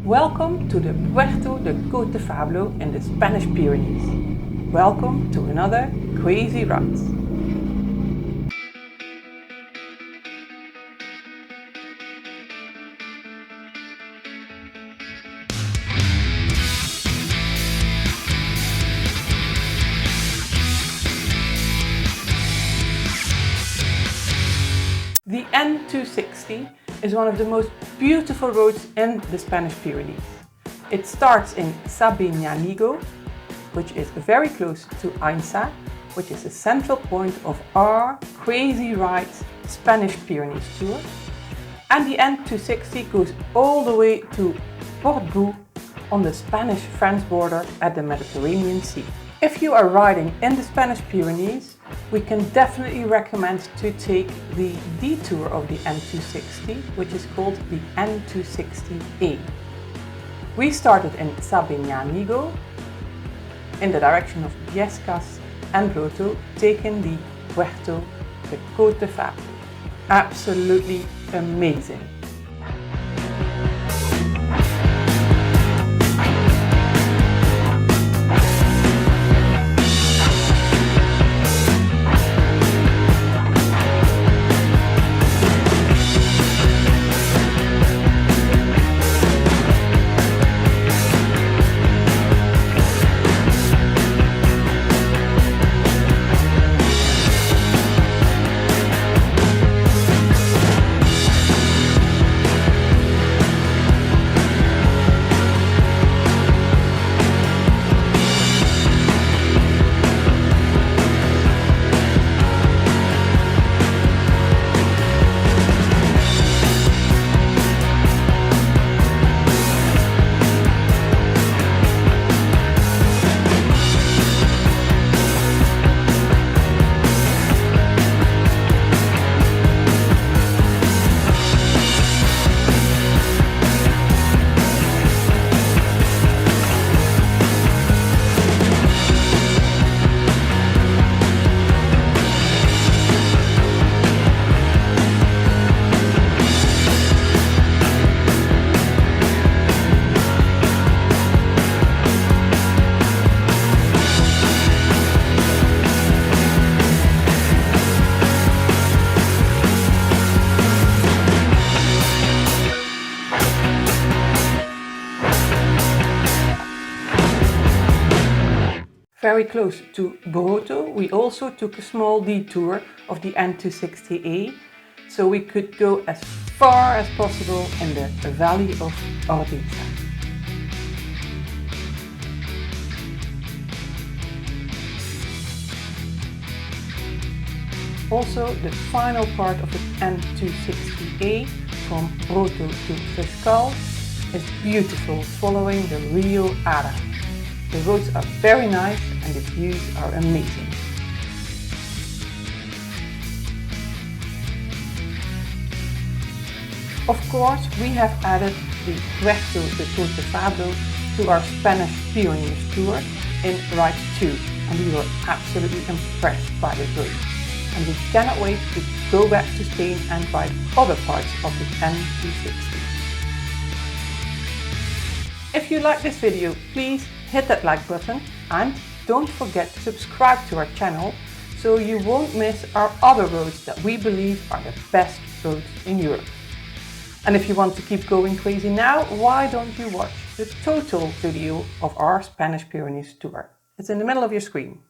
Welcome to the Puerto de Cotefablo in the Spanish Pyrenees. Welcome to another Quazy Rides. The N260 is one of the most beautiful roads in the Spanish Pyrenees. It starts in Sabiñánigo, which is very close to Ainsa, which is the central point of our Quazy Rides Spanish Pyrenees tour. And the N260 goes all the way to Puerto on the Spanish-French border at the Mediterranean Sea. If you are riding in the Spanish Pyrenees, we can definitely recommend to take the detour of the N260, which is called the N260a. We started in Sabiñánigo in the direction of Biescas and Puerto, taking the Puerto de Cotefablo. Absolutely amazing. Very close to Puerto, we also took a small detour of the N260a, so we could go as far as possible in the valley of Ordesa. Also, the final part of the N260a from Puerto to Fiscal is beautiful, following the Rio Ara. The roads are very nice and the views are amazing. Of course, we have added the Puerto de Cotefablo to our Spanish Pyrenees tour in Ride 2, and we were absolutely impressed by this road. And we cannot wait to go back to Spain and ride other parts of the N260. If you like this video, please hit that like button and don't forget to subscribe to our channel so you won't miss our other roads that we believe are the best roads in Europe. And if you want to keep going crazy now, why don't you watch the total video of our Spanish Pyrenees tour? It's in the middle of your screen.